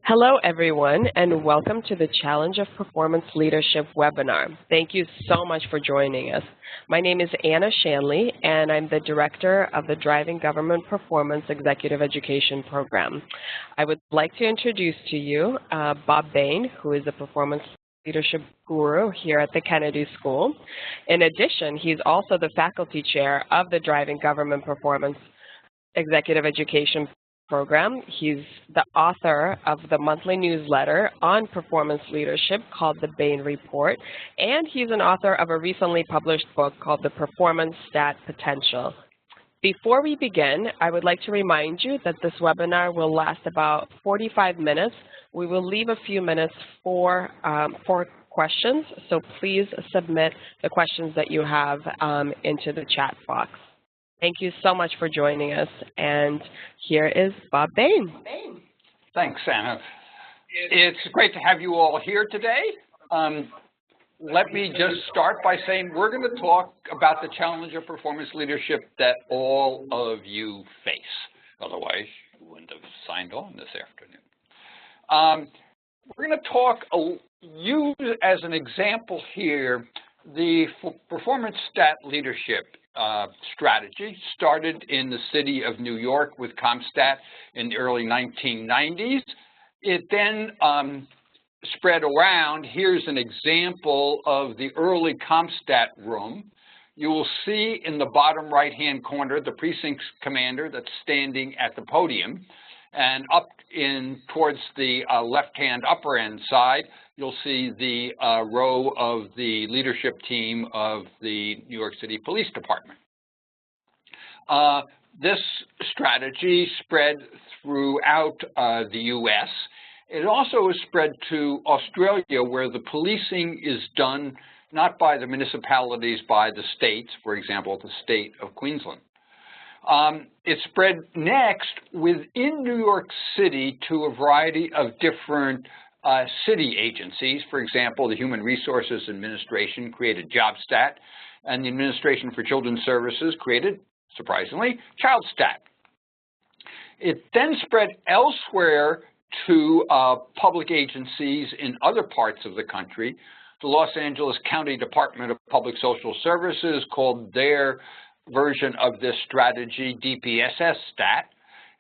Hello, everyone, and welcome to the Challenge of Performance Leadership webinar. Thank you so much for joining us. My name is Anna Shanley, and I'm the Director of the Driving Government Performance Executive Education Program. I would like to introduce to you Bob Behn, who is a performance leadership guru here at the Kennedy School. In addition, he's also the faculty chair of the Driving Government Performance Executive Education Program. He's the author of the monthly newsletter on performance leadership called the Behn Report, and he's an author of a recently published book called the PerformanceStat Potential. Before we begin, I would like to remind you that this webinar will last about 45 minutes. We will leave a few minutes for questions, so please submit the questions that you have into the chat box. Thank you so much for joining us, and here is Bob Behn. Thanks, Anna. It's great to have you all here today. Let me just start by saying we're going to talk about the challenge of performance leadership that all of you face. Otherwise, you wouldn't have signed on this afternoon. We're going to use as an example here the performance stat leadership strategy started in the city of New York with CompStat in the early 1990s. It then spread around. Here's an example of the early CompStat room. You will see in the bottom right-hand corner the precinct commander that's standing at the podium. And up in towards the left-hand upper end side, you'll see the row of the leadership team of the New York City Police Department. This strategy spread throughout the U.S. It also is spread to Australia, where the policing is done not by the municipalities, by the states, for example, the state of Queensland. It spread next within New York City to a variety of different city agencies. For example, the Human Resources Administration created JobStat, and the Administration for Children's Services created, surprisingly, ChildStat. It then spread elsewhere to public agencies in other parts of the country. The Los Angeles County Department of Public Social Services called their version of this strategy DPSS stat,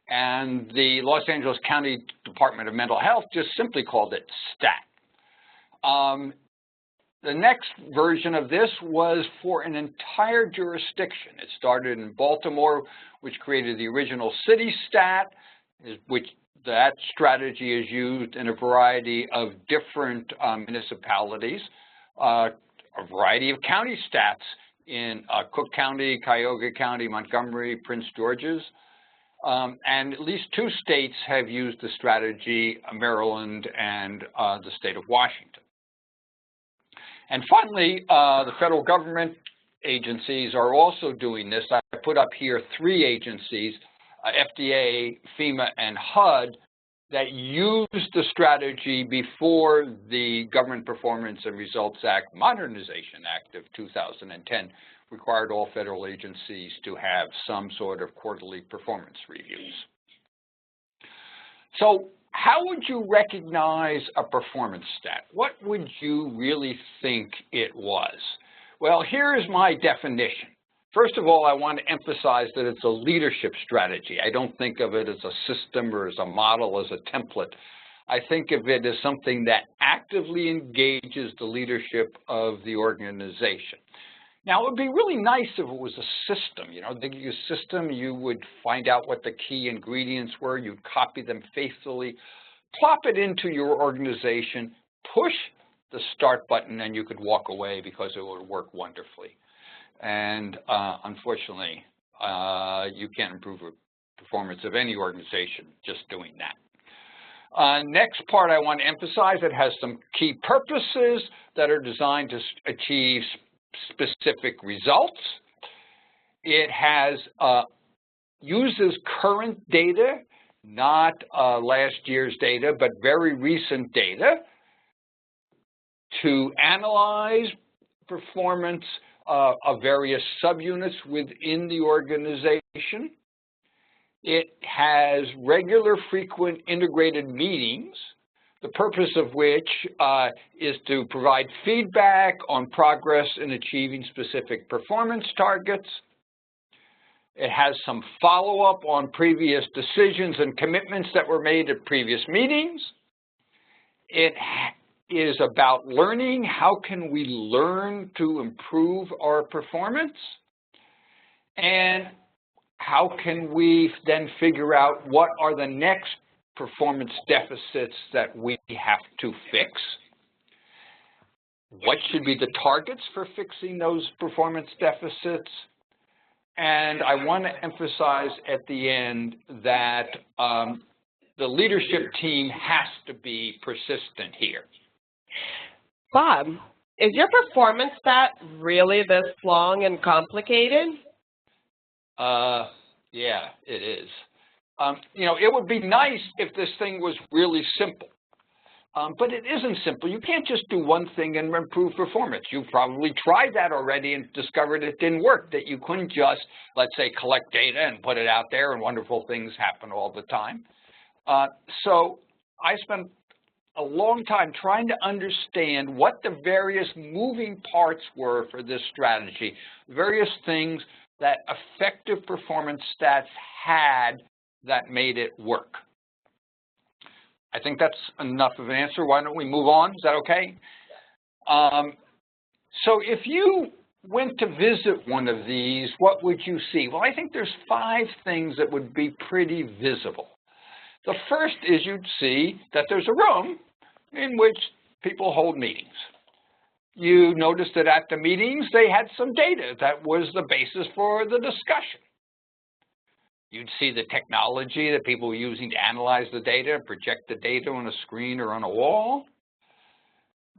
and the Los Angeles County Department of Mental Health just simply called it STAT. The next version of this was for an entire jurisdiction. It started in Baltimore, which created the original city stat, which that strategy is used in a variety of different municipalities, a variety of county stats in Cook County, Cuyahoga County, Montgomery, Prince George's, and at least 2 states have used the strategy, Maryland and the state of Washington. And finally, the federal government agencies are also doing this. I put up here 3 agencies, FDA, FEMA, and HUD, that used the strategy before the Government Performance and Results Act, Modernization Act of 2010 required all federal agencies to have some sort of quarterly performance reviews. So how would you recognize a performance stat? What would you really think it was? Well, here is my definition. First of all, I want to emphasize that it's a leadership strategy. I don't think of it as a system or as a model, as a template. I think of it as something that actively engages the leadership of the organization. Now, it would be really nice if it was a system. You know, the system, you would find out what the key ingredients were, you'd copy them faithfully, plop it into your organization, push the start button, and you could walk away because it would work wonderfully. And unfortunately, you can't improve the performance of any organization just doing that. Next part I want to emphasize, it has some key purposes that are designed to achieve specific results. It has uses current data, not last year's data, but very recent data to analyze performance of various subunits within the organization. It has regular, frequent, integrated meetings the purpose of which is to provide feedback on progress in achieving specific performance targets. It has some follow-up on previous decisions and commitments that were made at previous meetings. It is about learning. How can we learn to improve our performance? And how can we then figure out what are the next performance deficits that we have to fix? What should be the targets for fixing those performance deficits? And I want to emphasize at the end that the leadership team has to be persistent here. Bob, is your performance stat really this long and complicated? Yeah, it is. You know, it would be nice if this thing was really simple, but it isn't simple. You can't just do one thing and improve performance. You've probably tried that already and discovered it didn't work, that you couldn't just, let's say, collect data and put it out there and wonderful things happen all the time. So I spent a long time trying to understand what the various moving parts were for this strategy, various things that effective performance stats had that made it work. I think that's enough of an answer. Why don't we move on? Is that okay? So if you went to visit one of these, what would you see? Well, I think there's 5 things that would be pretty visible. The first is you'd see that there's a room in which people hold meetings. You notice that at the meetings, they had some data that was the basis for the discussion. You'd see the technology that people were using to analyze the data, project the data on a screen or on a wall.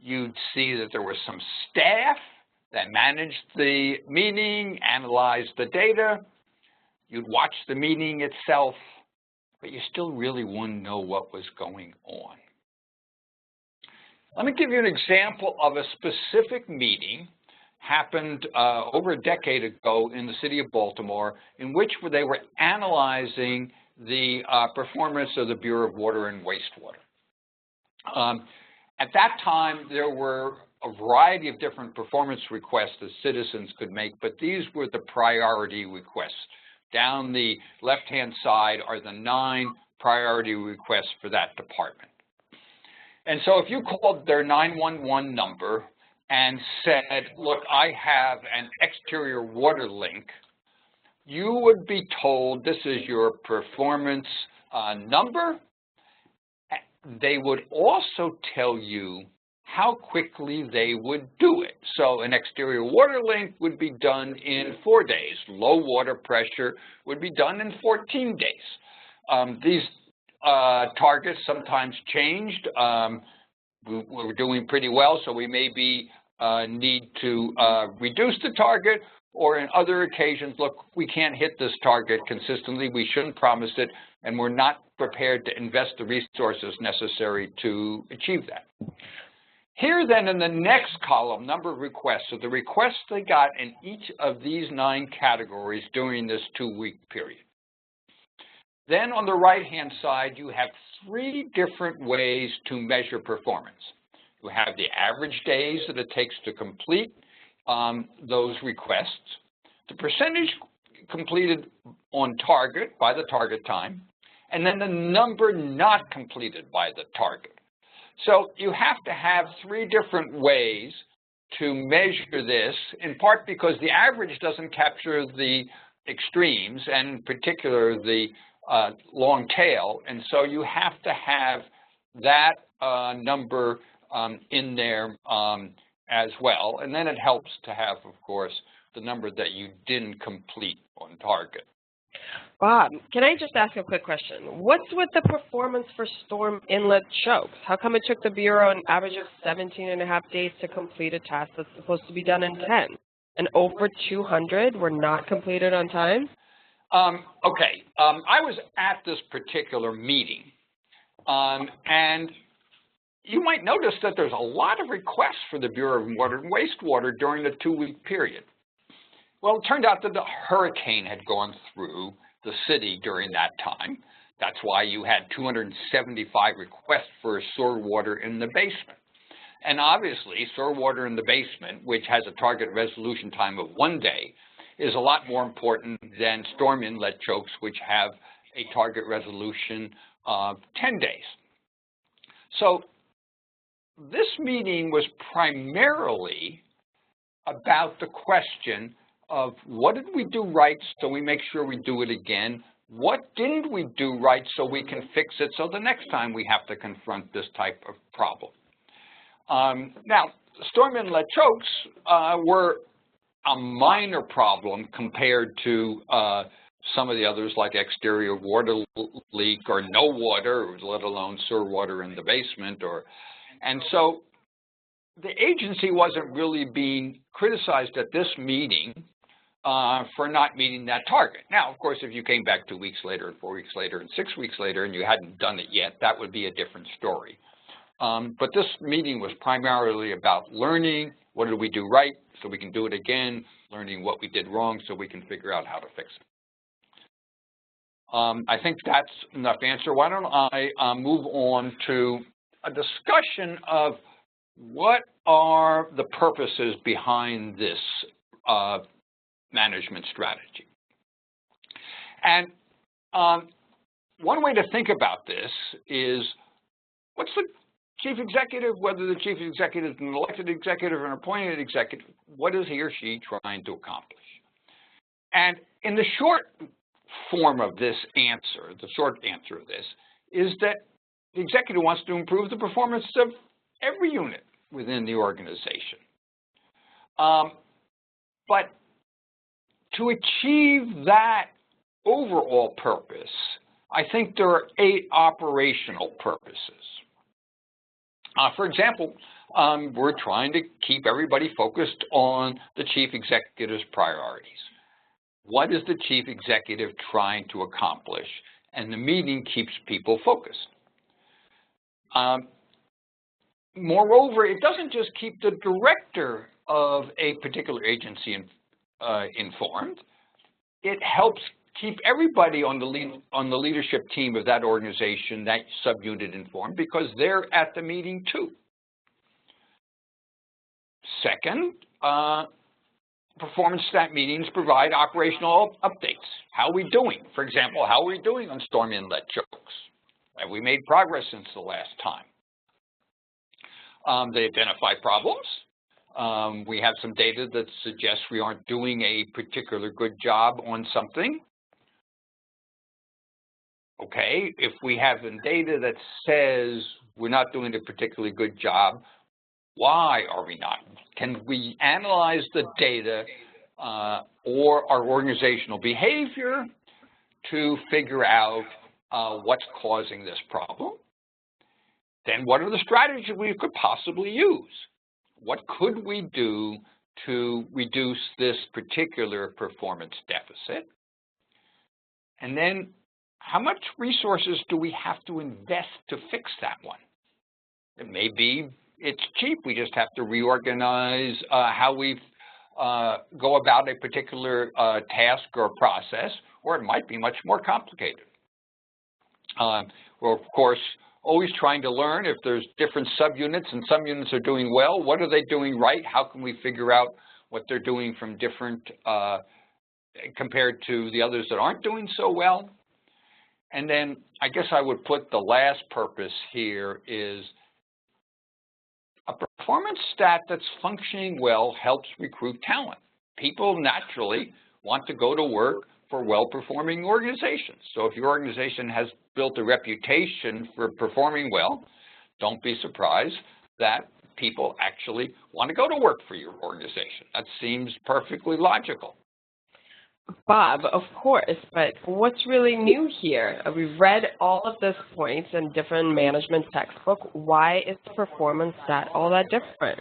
You'd see that there was some staff that managed the meeting, analyzed the data. You'd watch the meeting itself, but you still really wouldn't know what was going on. Let me give you an example of a specific meeting happened over a decade ago in the city of Baltimore, in which they were analyzing the performance of the Bureau of Water and Wastewater. At that time, there were a variety of different performance requests that citizens could make, but these were the priority requests. Down the left-hand side are the 9 priority requests for that department. And so if you called their 911 number and said, look, I have an exterior water link, you would be told this is your performance number. They would also tell you how quickly they would do it. So an exterior water link would be done in 4 days. Low water pressure would be done in 14 days. These targets sometimes changed. We're doing pretty well, so we maybe need to reduce the target, or in other occasions, look, we can't hit this target consistently, we shouldn't promise it, and we're not prepared to invest the resources necessary to achieve that. Here then in the next column, number of requests, so the requests they got in each of these 9 categories during this 2-week period. Then on the right-hand side, you have 3 different ways to measure performance. You have the average days that it takes to complete those requests, the percentage completed on target by the target time, and then the number not completed by the target. So you have to have 3 different ways to measure this, in part because the average doesn't capture the extremes, and in particular the long tail, and so you have to have that number in there as well, and then it helps to have, of course, the number that you didn't complete on target. Bob, can I just ask a quick question? What's with the performance for storm inlet chokes? How come it took the Bureau an average of 17.5 days to complete a task that's supposed to be done in 10, and over 200 were not completed on time? Okay, I was at this particular meeting, and you might notice that there's a lot of requests for the Bureau of Water and Wastewater during the 2-week period. Well, it turned out that the hurricane had gone through the city during that time, That's why you had 275 requests for sewer water in the basement. And obviously, sewer water in the basement, which has a target resolution time of 1 day, is a lot more important than storm inlet chokes, which have a target resolution of 10 days. So this meeting was primarily about the question of what did we do right so we make sure we do it again? What didn't we do right so we can fix it so the next time we have to confront this type of problem? Now, storm inlet chokes were a minor problem compared to some of the others like exterior water leak or no water, let alone sewer water in the basement. And so the agency wasn't really being criticized at this meeting for not meeting that target. Now, of course, if you came back 2 weeks later and 4 weeks later and 6 weeks later and you hadn't done it yet, that would be a different story. But this meeting was primarily about learning what did we do right so we can do it again, learning what we did wrong so we can figure out how to fix it. I think that's enough answer. Why don't I move on to a discussion of what are the purposes behind this management strategy. And one way to think about this is, what's the chief executive, whether the chief executive is an elected executive or an appointed executive, what is he or she trying to accomplish? And in the short form of this answer, the short answer of this, is that the executive wants to improve the performance of every unit within the organization. But to achieve that overall purpose, I think there are 8 operational purposes. For example, we're trying to keep everybody focused on the chief executive's priorities. What is the chief executive trying to accomplish? And the meeting keeps people focused. Moreover, it doesn't just keep the director of a particular agency informed. It helps keep everybody on the leadership team of that organization, that subunit, informed, because they're at the meeting too. Second, performance stat meetings provide operational updates. How are we doing? For example, how are we doing on storm inlet chokes? Have we made progress since the last time? They identify problems. We have some data that suggests we aren't doing a particular good job on something. Okay, if we have data that says we're not doing a particularly good job, why are we not? Can we analyze the data or our organizational behavior to figure out what's causing this problem? Then what are the strategies we could possibly use? What could we do to reduce this particular performance deficit? And then how much resources do we have to invest to fix that one? It may be it's cheap. We just have to reorganize how we go about a particular task or process, or it might be much more complicated. We're, of course, always trying to learn if there's different subunits and some units are doing well. What are they doing right? How can we figure out what they're doing from different compared to the others that aren't doing so well? And then I guess I would put the last purpose here is a performance stat that's functioning well helps recruit talent. People naturally want to go to work for well-performing organizations. So if your organization has built a reputation for performing well, don't be surprised that people actually want to go to work for your organization. That seems perfectly logical. Bob, of course, but what's really new here? We've read all of these points in different management textbooks. Why is the performance stat all that different?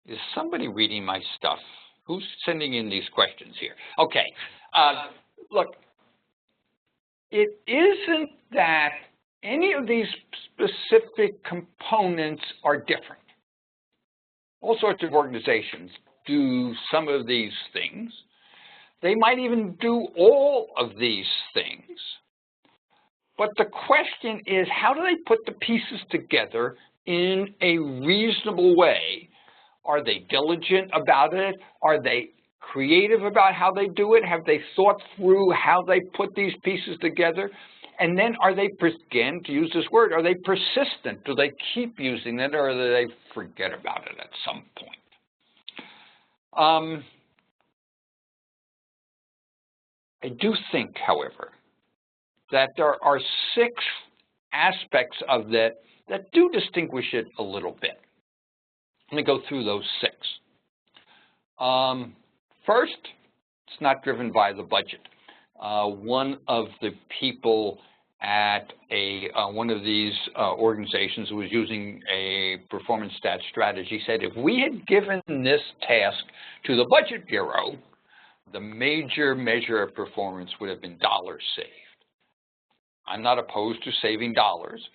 Is somebody reading my stuff? Who's sending in these questions here? Okay, look, it isn't that any of these specific components are different. All sorts of organizations do some of these things. They might even do all of these things. But the question is, how do they put the pieces together in a reasonable way? Are they diligent about it? Are they creative about how they do it? Have they thought through how they put these pieces together? And then are they, again, to use this word, are they persistent? Do they keep using it, or do they forget about it at some point? I do think, however, that there are 6 aspects of that that do distinguish it a little bit. Let me go through those 6. First, it's not driven by the budget. One of the people at one of these organizations who was using a performance stat strategy said, if we had given this task to the Budget Bureau, the major measure of performance would have been dollars saved. I'm not opposed to saving dollars,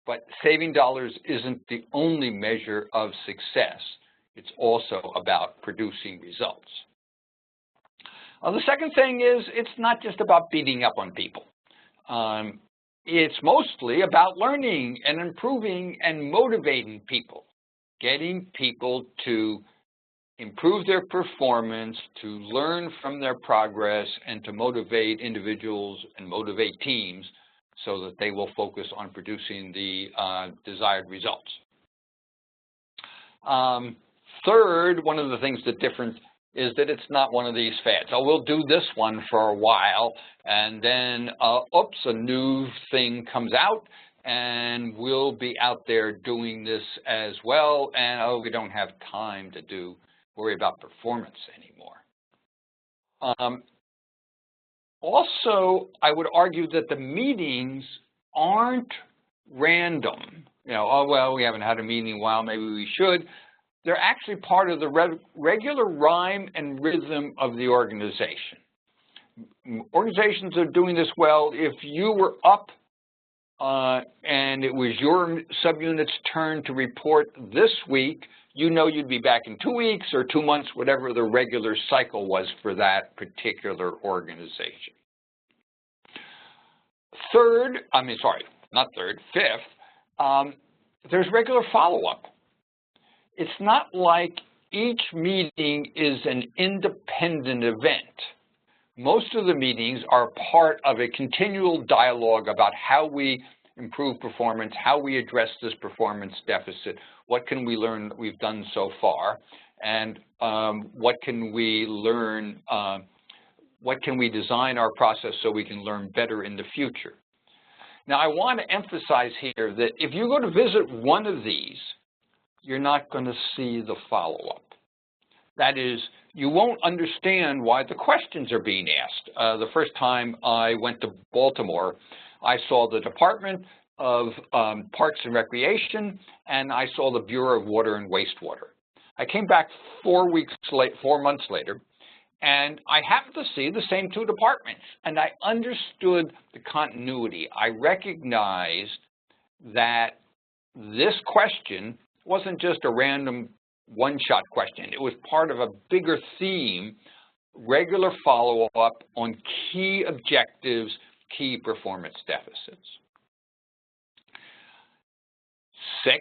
but saving dollars isn't the only measure of success. It's also about producing results. The second thing is, it's not just about beating up on people. It's mostly about learning and improving and motivating people, getting people to improve their performance, to learn from their progress, and to motivate individuals and motivate teams so that they will focus on producing the desired results. Third, one of the things that's different is that it's not one of these fads. Oh, we'll do this one for a while, and then, oops, a new thing comes out, and we'll be out there doing this as well, and oh, we don't have time to worry about performance anymore. Also, I would argue that the meetings aren't random. You know, oh, well, we haven't had a meeting in a while, maybe we should. They're actually part of the regular rhyme and rhythm of the organization. Organizations are doing this well. If you were up and it was your subunit's turn to report this week, you know you'd be back in 2 weeks or 2 months, whatever the regular cycle was for that particular organization. Fifth, there's regular follow-up. It's not like each meeting is an independent event. Most of the meetings are part of a continual dialogue about how we improve performance, how we address this performance deficit, what can we learn that we've done so far, and what can we learn, what can we design our process so we can learn better in the future. Now, I want to emphasize here that if you go to visit one of these, you're not going to see the follow-up. That is, you won't understand why the questions are being asked. The first time I went to Baltimore, I saw the Department of Parks and Recreation, and I saw the Bureau of Water and Wastewater. I came back 4 months later, and I happened to see the same 2 departments, and I understood the continuity. I recognized that this question wasn't just a random one-shot question. It was part of a bigger theme, regular follow-up on key objectives, key performance deficits. 6,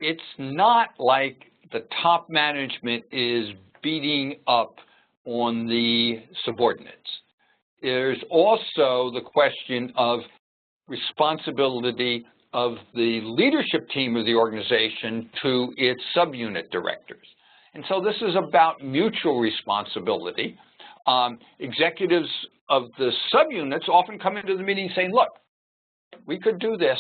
it's not like the top management is beating up on the subordinates. There's also the question of responsibility of the leadership team of the organization to its subunit directors. And so this is about mutual responsibility. Executives of the subunits often come into the meeting saying, look, we could do this,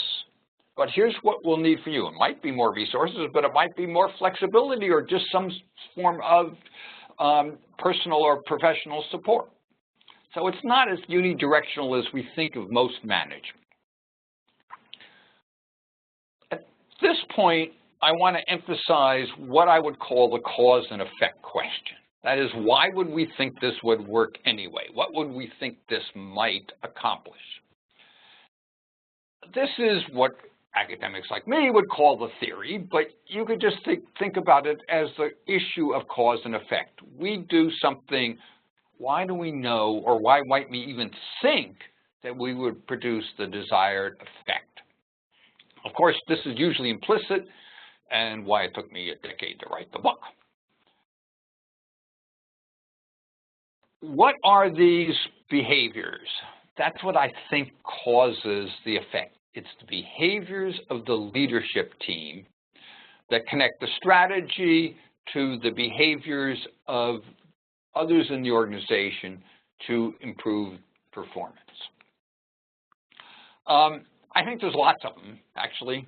but here's what we'll need for you. It might be more resources, but it might be more flexibility or just some form of personal or professional support. So it's not as unidirectional as we think of most management. At this point, I want to emphasize what I would call the cause and effect question. That is, why would we think this would work anyway? What would we think this might accomplish? This is what academics like me would call the theory, but you could just think about it as the issue of cause and effect. We do something why do we know, or why might we even think that we would produce the desired effect? Of course, this is usually implicit, and why it took me a decade to write the book. What are these behaviors? That's what I think causes the effect. It's the behaviors of the leadership team that connect the strategy to the behaviors of others in the organization to improve performance. I think there's lots of them, actually,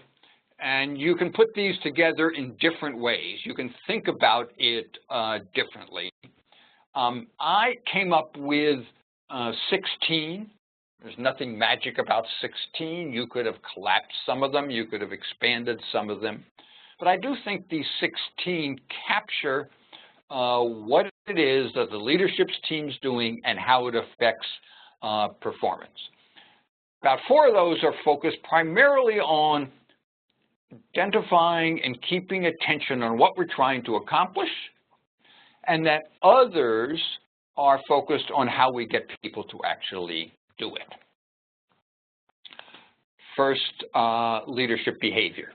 and you can put these together in different ways. You can think about it differently. I came up with 16. There's nothing magic about 16. You could have collapsed some of them. You could have expanded some of them. But I do think these 16 capture what it is that the leadership team's doing and how it affects performance. About 4 of those are focused primarily on identifying and keeping attention on what we're trying to accomplish, and that others are focused on how we get people to actually do it. First, leadership behavior.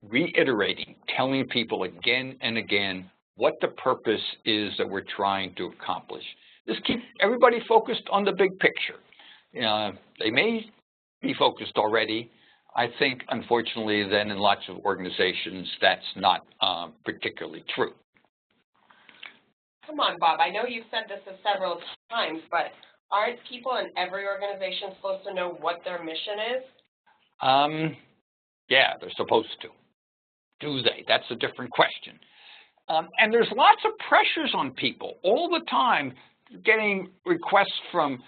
Reiterating, telling people again and again what the purpose is that we're trying to accomplish. This keeps everybody focused on the big picture. They may be focused already. I think, unfortunately, then in lots of organizations, that's not particularly true. Come on, Bob. I know you've said this several times, but aren't people in every organization supposed to know what their mission is? Yeah, they're supposed to. Do they? That's a different question. And there's lots of pressures on people all the time, getting requests from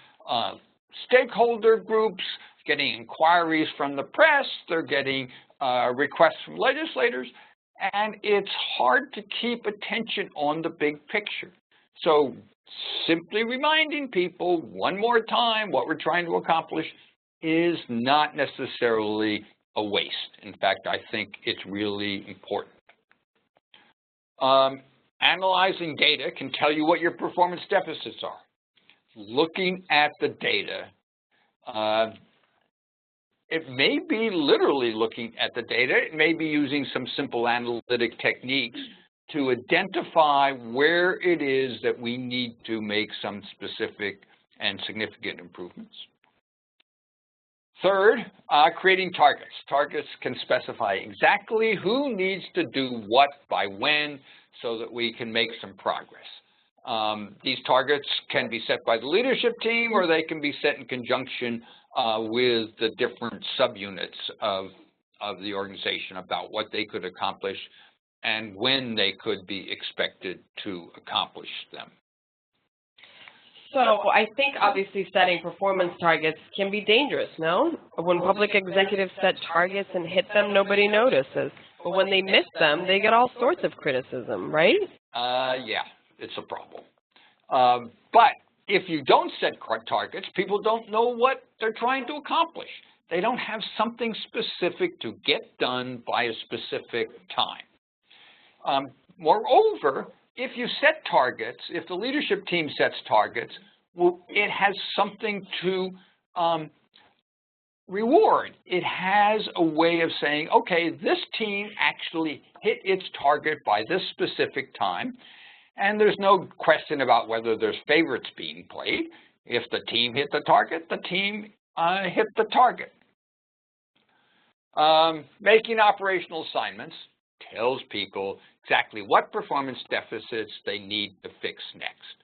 stakeholder groups, getting inquiries from the press, they're getting requests from legislators, and it's hard to keep attention on the big picture. So simply reminding people one more time what we're trying to accomplish is not necessarily a waste. In fact, I think it's really important. Analyzing data can tell you what your performance deficits are. Looking at the data, it may be literally looking at the data. It may be using some simple analytic techniques to identify where it is that we need to make some specific and significant improvements. Third, creating targets. Targets can specify exactly who needs to do what by when so that we can make some progress. These targets can be set by the leadership team, or they can be set in conjunction with the different subunits of the organization about what they could accomplish and when they could be expected to accomplish them. So I think obviously setting performance targets can be dangerous, no? When public executives set targets and hit them, nobody notices. But when they miss them, they get all sorts of criticism, right? Yeah, it's a problem. But if you don't set targets, people don't know what they're trying to accomplish. They don't have something specific to get done by a specific time. Moreover, if you set targets, if the leadership team sets targets, well, it has something to reward. It has a way of saying, okay, this team actually hit its target by this specific time, and there's no question about whether there's favorites being played. If the team hit the target, the team hit the target. Making operational assignments tells people exactly what performance deficits they need to fix next.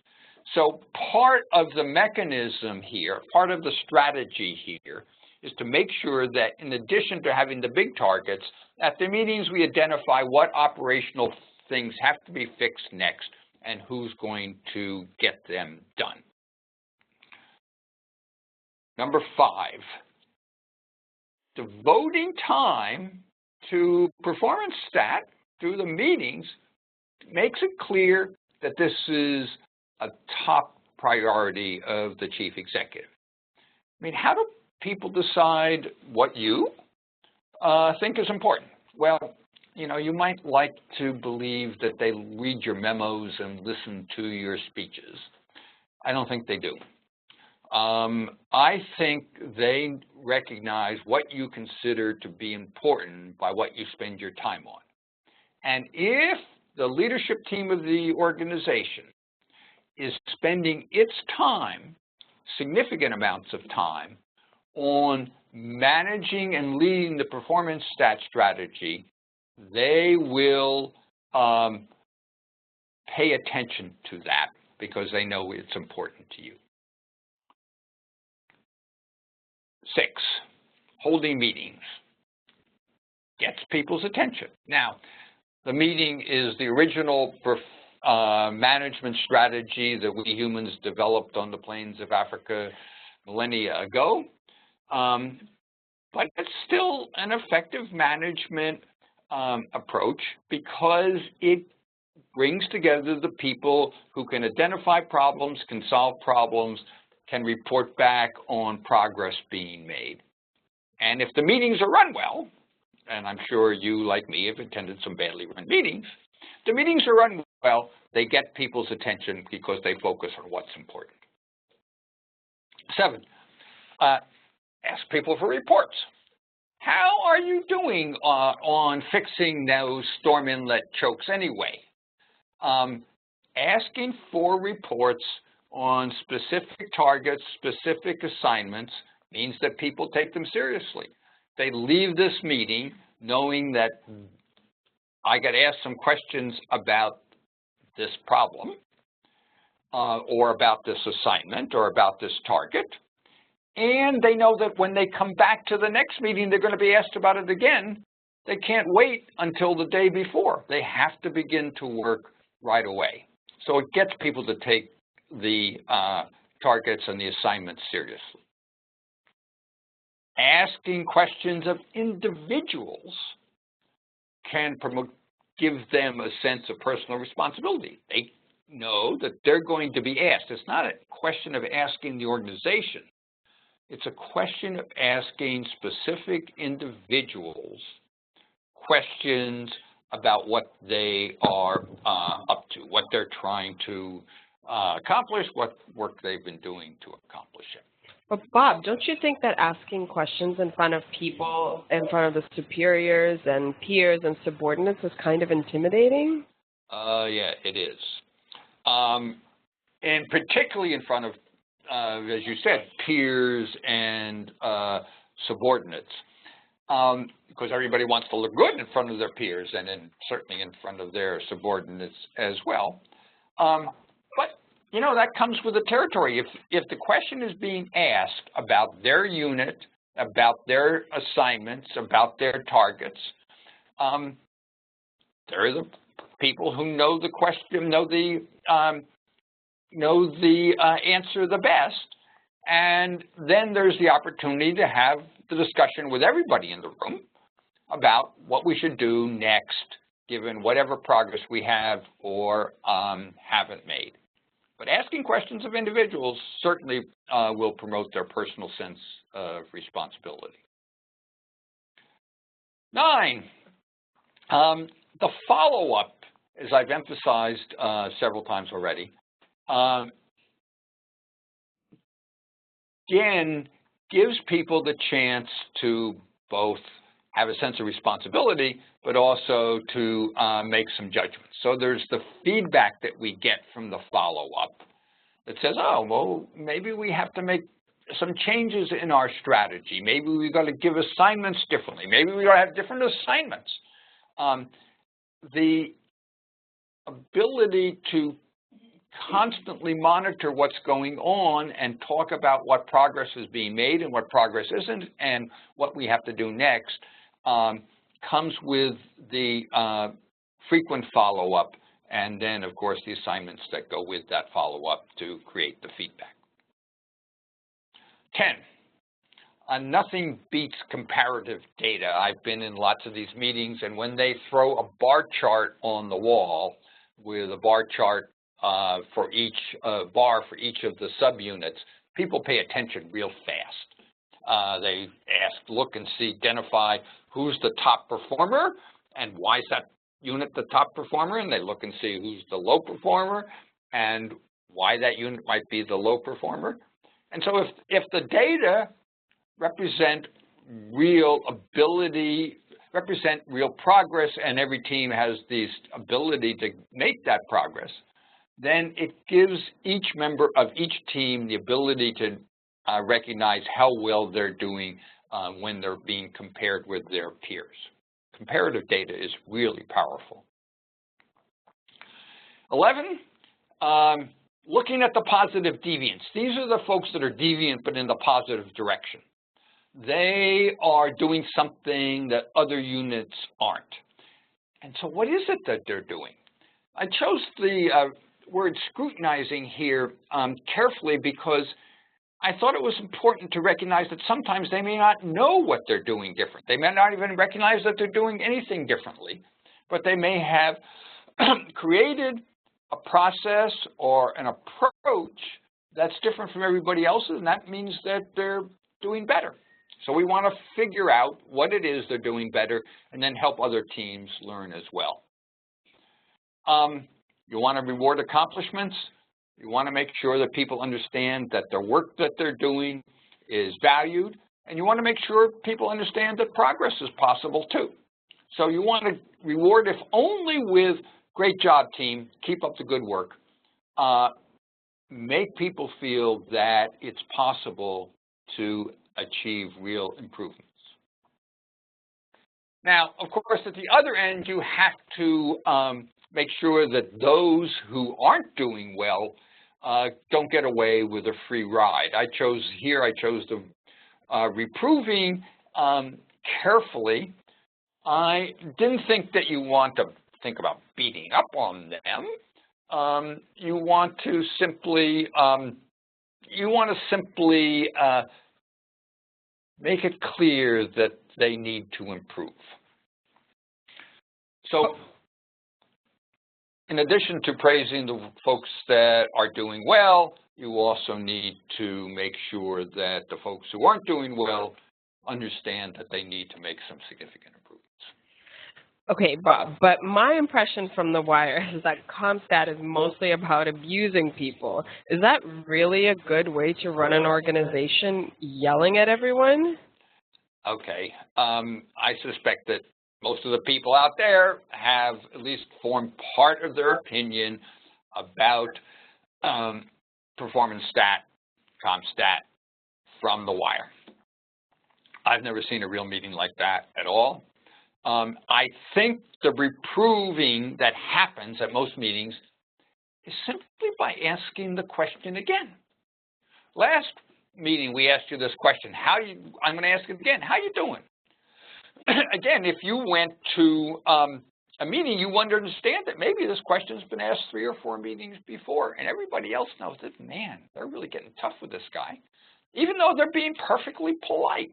So part of the mechanism here, part of the strategy here, is to make sure that in addition to having the big targets, at the meetings we identify what operational things have to be fixed next and who's going to get them done. Number 5, devoting time to performance stat through the meetings makes it clear that this is a top priority of the chief executive. I mean, how do people decide what you think is important? Well, you might like to believe that they read your memos and listen to your speeches. I don't think they do. I think they recognize what you consider to be important by what you spend your time on. And if the leadership team of the organization is spending its time, significant amounts of time, on managing and leading the performance stat strategy, they will pay attention to that because they know it's important to you. 6, holding meetings gets people's attention. Now, the meeting is the original management strategy that we humans developed on the plains of Africa millennia ago, but it's still an effective management approach because it brings together the people who can identify problems, can solve problems, can report back on progress being made. And if the meetings are run well, and I'm sure you, like me, have attended some badly run meetings, the meetings are run well, they get people's attention because they focus on what's important. 7, ask people for reports. How are you doing on fixing those storm inlet chokes anyway? Asking for reports on specific targets, specific assignments, means that people take them seriously. They leave this meeting knowing that I got asked some questions about this problem, or about this assignment, or about this target, and they know that when they come back to the next meeting, they're going to be asked about it again. They can't wait until the day before. They have to begin to work right away. So it gets people to take the targets and the assignments seriously. Asking questions of individuals can give them a sense of personal responsibility. They know that they're going to be asked. It's not a question of asking the organization. It's a question of asking specific individuals questions about what they are up to, what they're trying to accomplish, what work they've been doing to accomplish it. But Bob, don't you think that asking questions in front of people, in front of the superiors and peers and subordinates is kind of intimidating? Yeah, it is. And particularly in front of, as you said, peers and subordinates. Because everybody wants to look good in front of their peers and certainly in front of their subordinates as well. But, that comes with the territory. If the question is being asked about their unit, about their assignments, about their targets, they're the people who know the question, know the answer the best. And then there's the opportunity to have the discussion with everybody in the room about what we should do next, given whatever progress we have or haven't made. But asking questions of individuals certainly will promote their personal sense of responsibility. 9, the follow-up, as I've emphasized several times already, again, gives people the chance to both have a sense of responsibility, but also to make some judgments. So there's the feedback that we get from the follow-up that says, oh, well, maybe we have to make some changes in our strategy. Maybe we've got to give assignments differently. Maybe we got to have different assignments. The ability to constantly monitor what's going on and talk about what progress is being made and what progress isn't and what we have to do next comes with the frequent follow-up and then, of course, the assignments that go with that follow-up to create the feedback. 10, nothing beats comparative data. I've been in lots of these meetings, and when they throw a bar chart on the wall with a bar chart for each bar for each of the subunits, people pay attention real fast. They ask, look and see, identify who's the top performer and why is that unit the top performer, and they look and see who's the low performer and why that unit might be the low performer. And so if the data represent real ability, represent real progress, and every team has the ability to make that progress, then it gives each member of each team the ability to recognize how well they're doing when they're being compared with their peers. Comparative data is really powerful. 11, looking at the positive deviants. These are the folks that are deviant but in the positive direction. They are doing something that other units aren't. And so what is it that they're doing? I chose the word scrutinizing here carefully because I thought it was important to recognize that sometimes they may not know what they're doing different. They may not even recognize that they're doing anything differently, but they may have created a process or an approach that's different from everybody else's, and that means that they're doing better. So we want to figure out what it is they're doing better and then help other teams learn as well. You want to reward accomplishments. You want to make sure that people understand that the work that they're doing is valued, and you want to make sure people understand that progress is possible too. So you want to reward, if only with great job team, keep up the good work. Make people feel that it's possible to achieve real improvements. Now, of course, at the other end, you have to make sure that those who aren't doing well don't get away with a free ride. I chose the reproving carefully. I didn't think that you want to think about beating up on them. You want to simply make it clear that they need to improve. So, in addition to praising the folks that are doing well, you also need to make sure that the folks who aren't doing well understand that they need to make some significant improvements. Okay, Bob, but my impression from The Wire is that CompStat is mostly about abusing people. Is that really a good way to run an organization, yelling at everyone? Okay, I suspect that most of the people out there have at least formed part of their opinion about PerformanceStat, CompStat from The Wire. I've never seen a real meeting like that at all. I think the reproving that happens at most meetings is simply by asking the question again. Last meeting, we asked you this question. I'm going to ask it again. How you doing? Again, if you went to a meeting, you want to understand that maybe this question's been asked 3 or 4 meetings before, and everybody else knows that, man, they're really getting tough with this guy, even though they're being perfectly polite.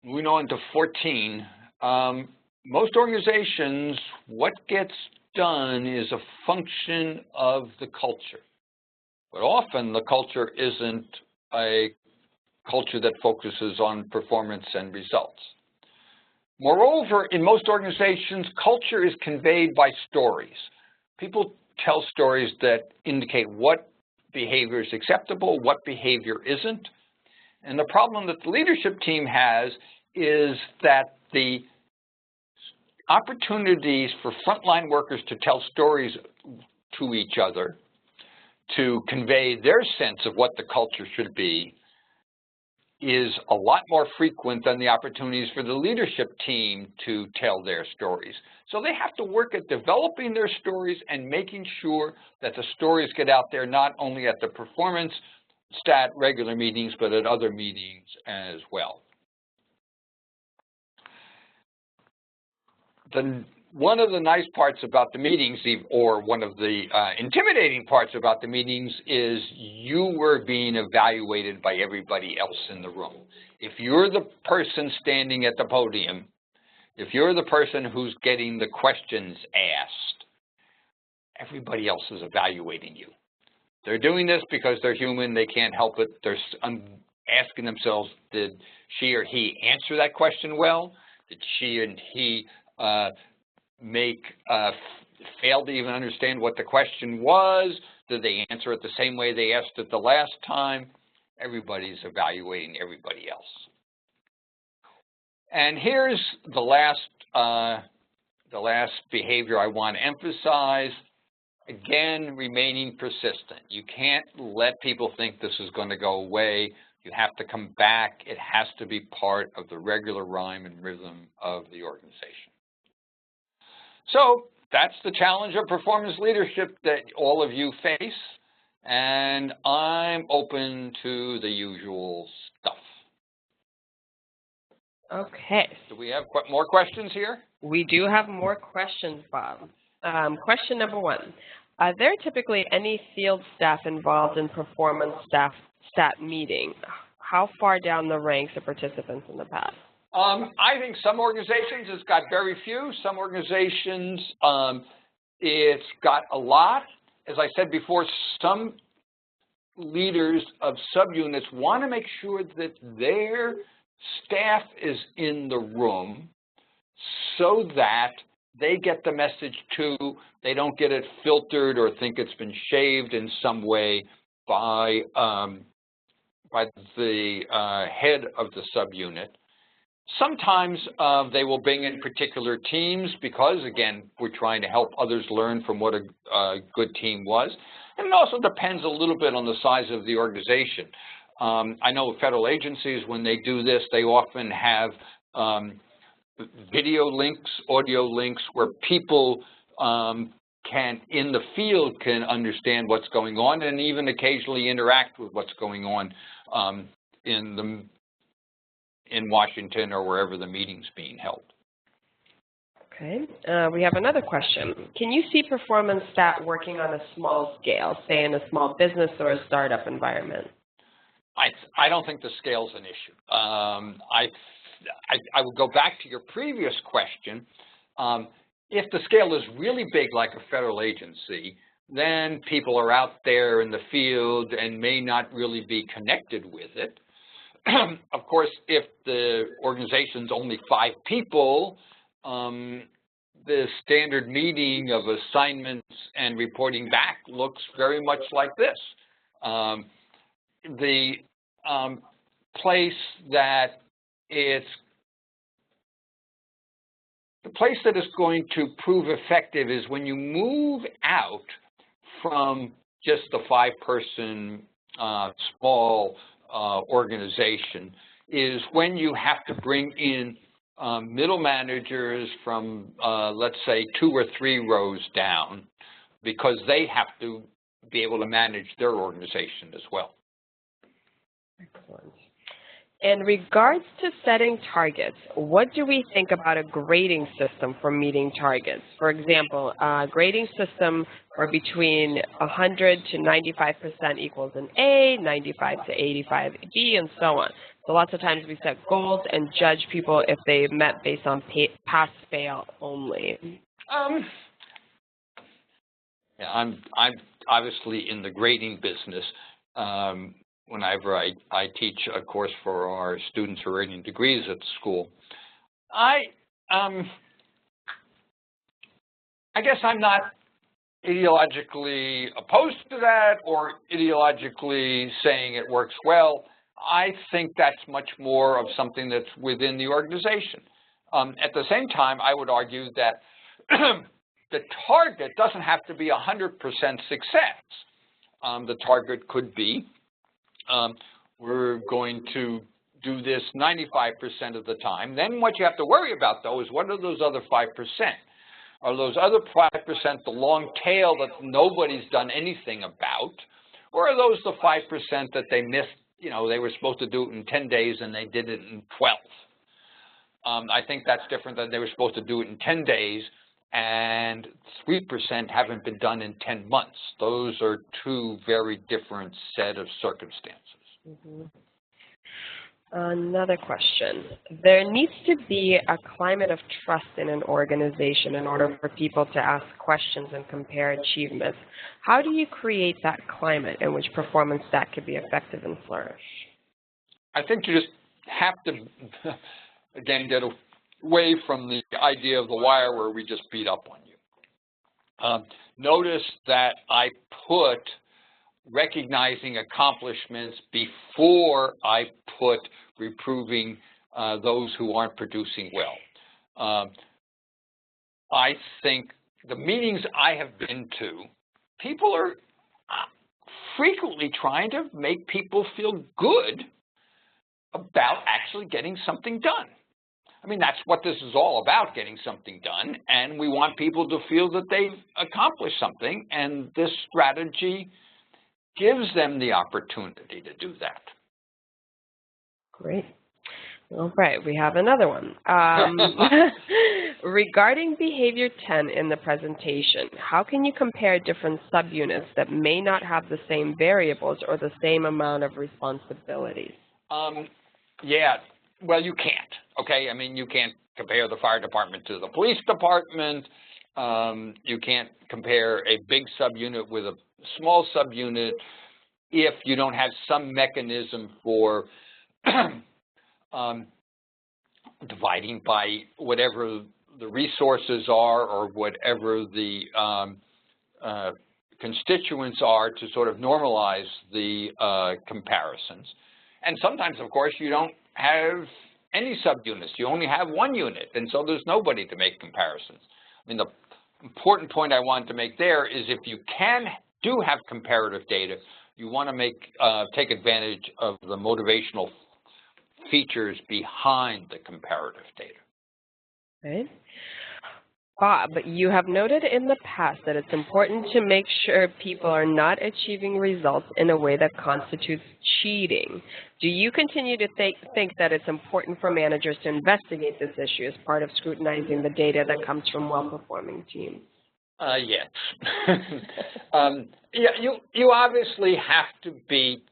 Moving on to 14, most organizations, what gets done is a function of the culture. But often the culture isn't a culture that focuses on performance and results. Moreover, in most organizations, culture is conveyed by stories. People tell stories that indicate what behavior is acceptable, what behavior isn't. And the problem that the leadership team has is that the opportunities for frontline workers to tell stories to each other, to convey their sense of what the culture should be, is a lot more frequent than the opportunities for the leadership team to tell their stories. So they have to work at developing their stories and making sure that the stories get out there not only at the PerformanceStat regular meetings, but at other meetings as well. One of the nice parts about the meetings, or one of the intimidating parts about the meetings, is you were being evaluated by everybody else in the room. If you're the person standing at the podium, if you're the person who's getting the questions asked, everybody else is evaluating you. They're doing this because they're human, they can't help it. They're asking themselves, did she or he answer that question well? Did she and he fail to even understand what the question was? Did they answer it the same way they asked it the last time? Everybody's evaluating everybody else. And here's the last behavior I want to emphasize. Again, remaining persistent. You can't let people think this is going to go away. You have to come back. It has to be part of the regular rhyme and rhythm of the organization. So that's the challenge of performance leadership that all of you face. And I'm open to the usual stuff. Okay. Do we have more questions here? We do have more questions, Bob. Question number 1. Are there typically any field staff involved in performance stat meeting? How far down the ranks are participants in the past? I think some organizations it's got very few. Some organizations it's got a lot. As I said before, some leaders of subunits want to make sure that their staff is in the room so that they get the message too. They don't get it filtered or think it's been shaved in some way by the head of the subunit. Sometimes they will bring in particular teams because, again, we're trying to help others learn from what a good team was. And it also depends a little bit on the size of the organization. I know federal agencies, when they do this, they often have video links, audio links, where people in the field can understand what's going on and even occasionally interact with what's going on in Washington or wherever the meeting's being held. Okay, we have another question. Can you see performance stat working on a small scale, say in a small business or a startup environment? I don't think the scale's an issue. I would go back to your previous question. If the scale is really big, like a federal agency, then people are out there in the field and may not really be connected with it. Of course, if the organization's only 5 people, the standard meeting of assignments and reporting back looks very much like this. The place that is going to prove effective is when you move out from just the 5-person small organization, is when you have to bring in middle managers from, let's say, 2 or 3 rows down, because they have to be able to manage their organization as well. Excellent. In regards to setting targets, what do we think about a grading system for meeting targets? For example, a grading system where between 100 to 95% equals an A, 95 to 85 B, and so on. So lots of times we set goals and judge people if they met based on pass-fail only. Yeah, I'm obviously in the grading business. Whenever I teach a course for our students who are earning degrees at school, I guess I'm not ideologically opposed to that or ideologically saying it works well. I think that's much more of something that's within the organization. At the same time, I would argue that the target doesn't have to be 100% success. The target could be we're going to do this 95% of the time. Then what you have to worry about, though, is what are those other 5%? Are those other 5% the long tail that nobody's done anything about? Or are those the 5% that they missed? You know, they were supposed to do it in 10 days and they did it in 12. I think that's different than they were supposed to do it in 10 days and 3% haven't been done in 10 months. Those are 2 very different set of circumstances. Mm-hmm. Another question. There needs to be a climate of trust in an organization in order for people to ask questions and compare achievements. How do you create that climate in which performance stat could be effective and flourish? I think you just have to, again, get away from the idea of the wire where we just beat up on you. Notice that I put recognizing accomplishments before I put reproving those who aren't producing well. I think the meetings I have been to, people are frequently trying to make people feel good about actually getting something done. I mean, that's what this is all about, getting something done, and we want people to feel that they've accomplished something, and this strategy gives them the opportunity to do that. Great. All right, we have another one. Regarding behavior 10 in the presentation, how can you compare different subunits that may not have the same variables or the same amount of responsibilities? Yeah, well, you can't, okay? I mean, you can't compare the fire department to the police department. You can't compare a big subunit with a small subunit if you don't have some mechanism for dividing by whatever the resources are or whatever the constituents are to sort of normalize the comparisons. And sometimes, of course, you don't have any subunits. You only have one unit, and so there's nobody to make comparisons. I mean, the important point I wanted to make there is if you do have comparative data, you want to take advantage of the motivational features behind the comparative data. Right. Bob, you have noted in the past that it's important to make sure people are not achieving results in a way that constitutes cheating. Do you continue to think that it's important for managers to investigate this issue as part of scrutinizing the data that comes from well-performing teams? Yes. Yeah, you obviously have to be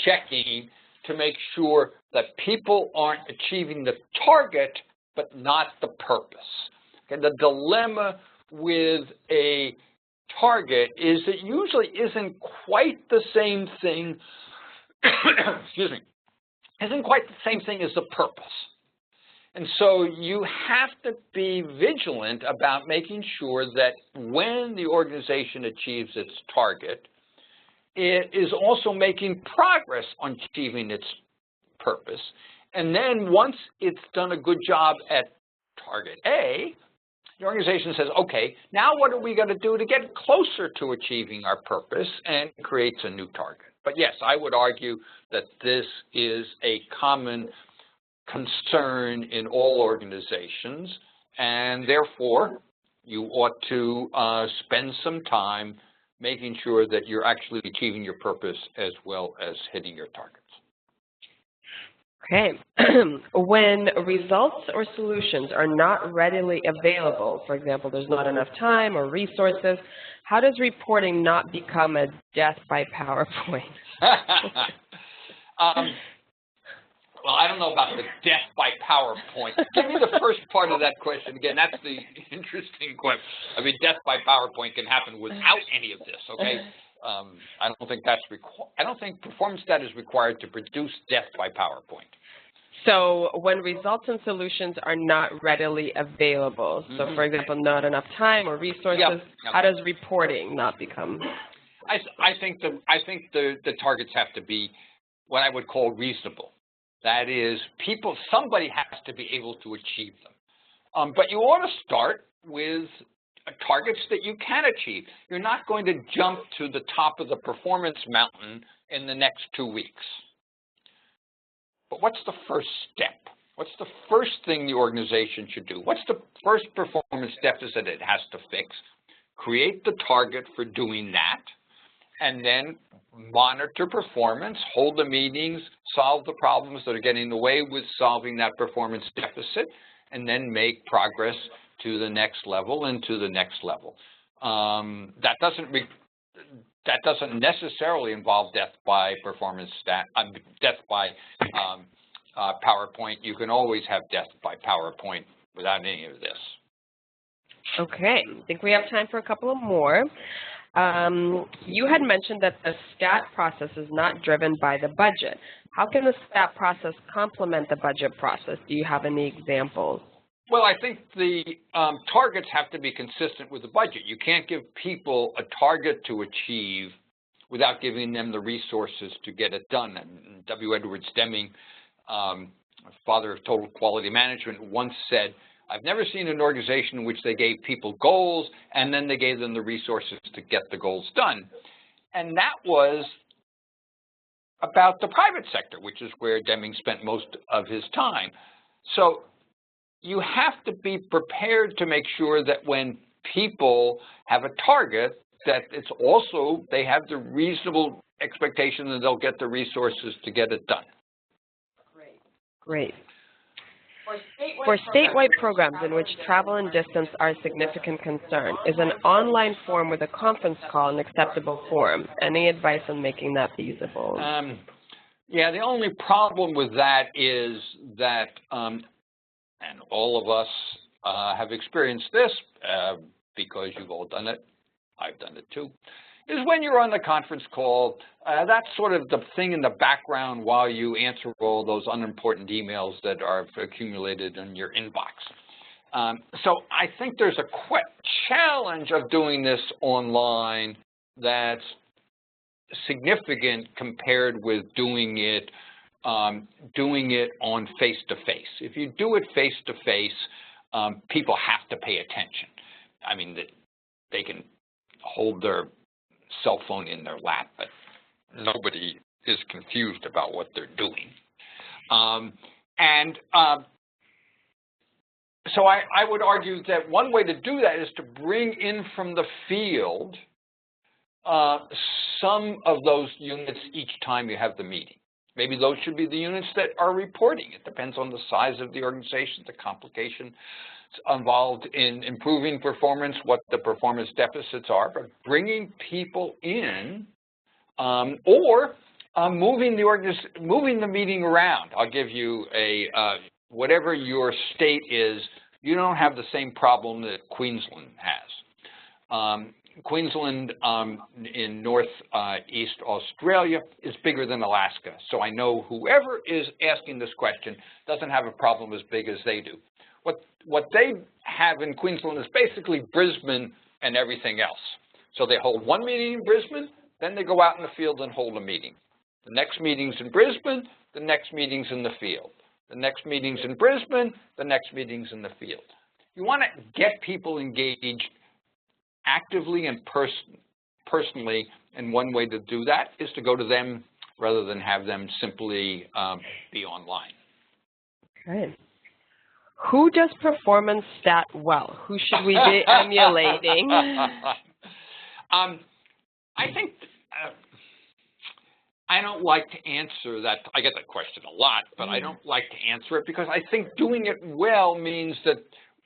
checking to make sure that people aren't achieving the target but not the purpose. Okay, the dilemma with a target is it usually isn't quite the same thing, excuse me, isn't quite the same thing as the purpose. And so you have to be vigilant about making sure that when the organization achieves its target, it is also making progress on achieving its purpose. And then once it's done a good job at target A, the organization says, okay, now what are we going to do to get closer to achieving our purpose, and creates a new target. But yes, I would argue that this is a common concern in all organizations, and therefore you ought to spend some time making sure that you're actually achieving your purpose as well as hitting your targets. Okay. When results or solutions are not readily available, for example, there's not enough time or resources, how does reporting not become a death by PowerPoint? Well, I don't know about the death by PowerPoint. Give me the first part of that question again. That's the interesting question. I mean, death by PowerPoint can happen without any of this, okay? I don't think that's I don't think PerformanceStat is required to produce death by PowerPoint. So when results and solutions are not readily available, so for example, not enough time or resources, how does reporting not become? I think the targets have to be what I would call reasonable. That is, somebody has to be able to achieve them. But you ought to start with targets that you can achieve. You're not going to jump to the top of the performance mountain in the next 2 weeks. But what's the first step? What's the first thing the organization should do? What's the first performance deficit it has to fix? Create the target for doing that, and then monitor performance, hold the meetings, solve the problems that are getting in the way with solving that performance deficit, and then make progress to the next level and to the next level. That doesn't necessarily involve death by PerformanceStat, death by PowerPoint. You can always have death by PowerPoint without any of this. Okay, I think we have time for a couple of more. You had mentioned that the STAT process is not driven by the budget. How can the STAT process complement the budget process? Do you have any examples? Well, I think the targets have to be consistent with the budget. You can't give people a target to achieve without giving them the resources to get it done. And W. Edwards Deming, father of total quality management, once said, "I've never seen an organization in which they gave people goals and then they gave them the resources to get the goals done." And that was about the private sector, which is where Deming spent most of his time. So you have to be prepared to make sure that when people have a target, that it's also, they have the reasonable expectation that they'll get the resources to get it done. Great. For statewide programs in which travel and distance are a significant concern, is an online form with a conference call an acceptable form? Any advice on making that feasible? Yeah, the only problem with that is that, and all of us have experienced this because you've all done it, I've done it too, is when you're on the conference call, that's sort of the thing in the background while you answer all those unimportant emails that are accumulated in your inbox. So I think there's a challenge of doing this online that's significant compared with doing it on face-to-face. If you do it face-to-face, people have to pay attention. I mean, they can hold their cell phone in their lap, but nobody is confused about what they're doing. So I would argue that one way to do that is to bring in from the field some of those units each time you have the meeting. Maybe those should be the units that are reporting. It depends on the size of the organization, the complication involved in improving performance, what the performance deficits are, but bringing people in or moving the meeting around. I'll give you whatever your state is, you don't have the same problem that Queensland has. Queensland in northeast Australia is bigger than Alaska. So I know whoever is asking this question doesn't have a problem as big as they do. What they have in Queensland is basically Brisbane and everything else. So they hold one meeting in Brisbane, then they go out in the field and hold a meeting. The next meeting's in Brisbane, the next meeting's in the field. The next meeting's in Brisbane, the next meeting's in the field. You want to get people engaged actively and personally, and one way to do that is to go to them rather than have them simply be online. Okay. Who does performance stat well? Who should we be emulating? I think I don't like to answer that. I get that question a lot, but I don't like to answer it because I think doing it well means that,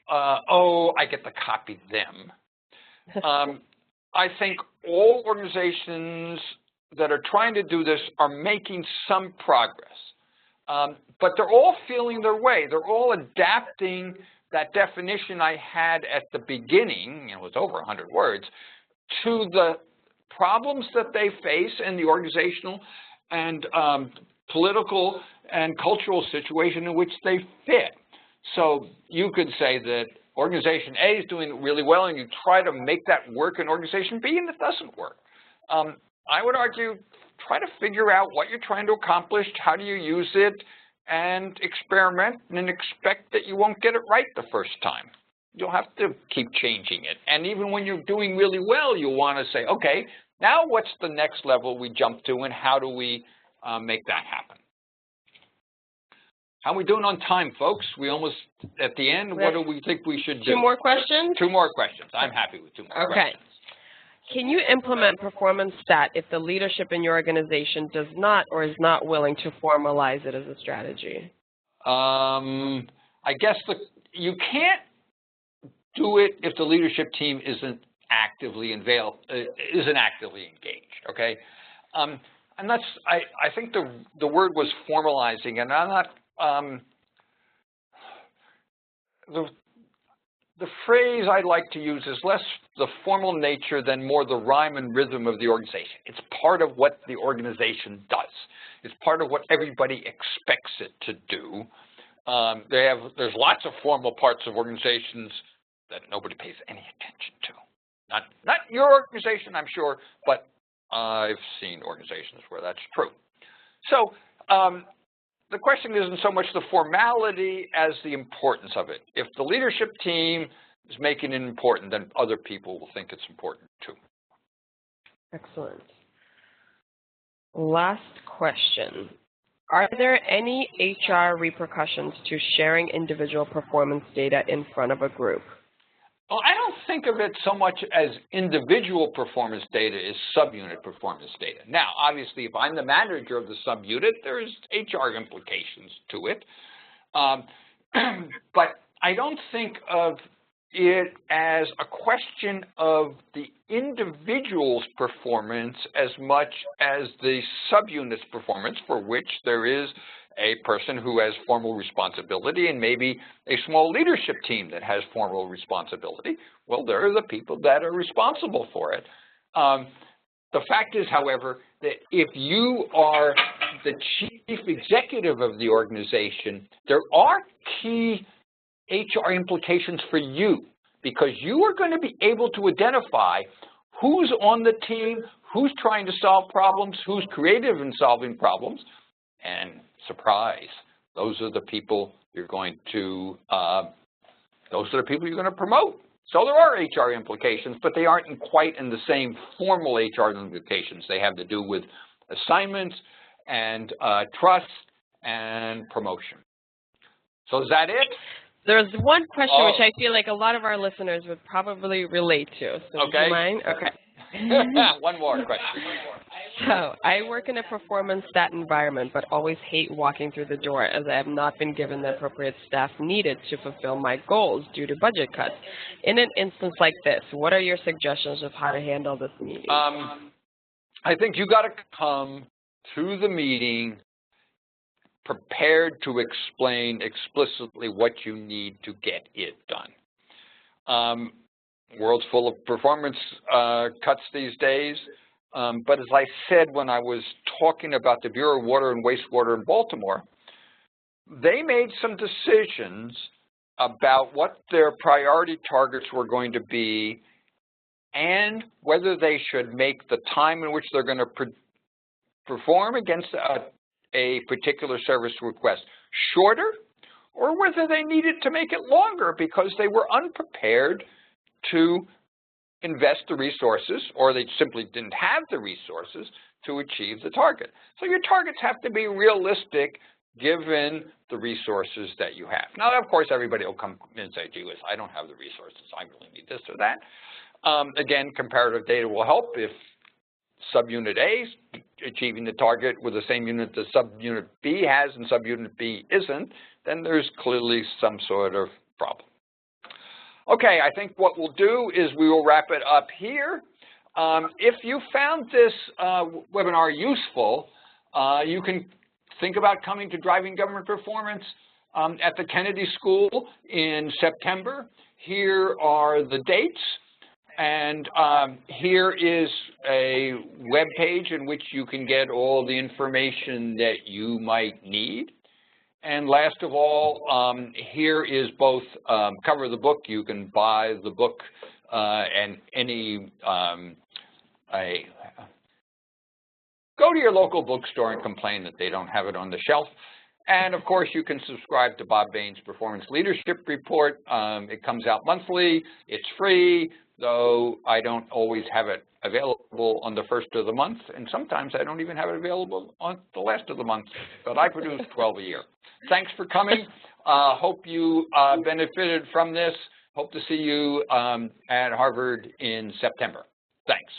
I get to copy them. I think all organizations that are trying to do this are making some progress, but they're all feeling their way. They're all adapting that definition I had at the beginning, it was over 100 words, to the problems that they face in the organizational and political and cultural situation in which they fit. So you could say that organization A is doing it really well, and you try to make that work in organization B, and it doesn't work. I would argue, try to figure out what you're trying to accomplish, how do you use it, and experiment and expect that you won't get it right the first time. You'll have to keep changing it. And even when you're doing really well, you'll want to say, okay, now what's the next level we jump to, and how do we make that happen? How are we doing on time, folks? We almost at the end. What do we think we should do? 2 more questions? 2 more questions. I'm happy with 2 more questions. Can you implement performance stat if the leadership in your organization does not or is not willing to formalize it as a strategy? I guess you can't do it if the leadership team isn't actively engaged. Okay, and that's I think the word was formalizing, and I'm not. The phrase I like to use is less the formal nature than more the rhyme and rhythm of the organization. It's part of what the organization does. It's part of what everybody expects it to do. There's lots of formal parts of organizations that nobody pays any attention to. Not your organization, I'm sure, but I've seen organizations where that's true. So the question isn't so much the formality as the importance of it. If the leadership team is making it important, then other people will think it's important too. Excellent. Last question. Are there any HR repercussions to sharing individual performance data in front of a group? Well, I don't think of it so much as individual performance data as subunit performance data. Now, obviously, if I'm the manager of the subunit, there's HR implications to it. But I don't think of it as a question of the individual's performance as much as the subunit's performance, for which there is a person who has formal responsibility and maybe a small leadership team that has formal responsibility. Well, there are the people that are responsible for it. The fact is, however, that if you are the chief executive of the organization, there are key HR implications for you, because you are going to be able to identify who's on the team, who's trying to solve problems, who's creative in solving problems, and surprise, those are the people you're going to promote. So there are HR implications, but they aren't quite in the same formal HR implications. They have to do with assignments and trust and promotion. So is that it? There's one question which I feel like a lot of our listeners would probably relate to. So okay. Do you mind? Okay. One more question. So I work in a performance stat environment, but always hate walking through the door as I have not been given the appropriate staff needed to fulfill my goals due to budget cuts. In an instance like this, what are your suggestions of how to handle this meeting? I think you got to come to the meeting prepared to explain explicitly what you need to get it done. World's full of performance cuts these days, but as I said when I was talking about the Bureau of Water and Wastewater in Baltimore, they made some decisions about what their priority targets were going to be and whether they should make the time in which they're going to perform against a particular service request shorter, or whether they needed to make it longer because they were unprepared to invest the resources, or they simply didn't have the resources to achieve the target. So your targets have to be realistic given the resources that you have. Now, of course, everybody will come and say, gee whiz, I don't have the resources. I really need this or that. Again, comparative data will help. If subunit A is achieving the target with the same unit that subunit B has and subunit B isn't, then there's clearly some sort of problem. Okay, I think what we'll do is we will wrap it up here. If you found this webinar useful, you can think about coming to Driving Government Performance at the Kennedy School in September. Here are the dates. And here is a web page in which you can get all the information that you might need. And last of all, here is both cover of the book. You can buy the book and go to your local bookstore and complain that they don't have it on the shelf. And of course, you can subscribe to Bob Behn's Performance Leadership Report. It comes out monthly. It's free, though I don't always have it available on the first of the month, and sometimes I don't even have it available on the last of the month, but I produce 12 a year. Thanks for coming. Hope you benefited from this. Hope to see you at Harvard in September. Thanks.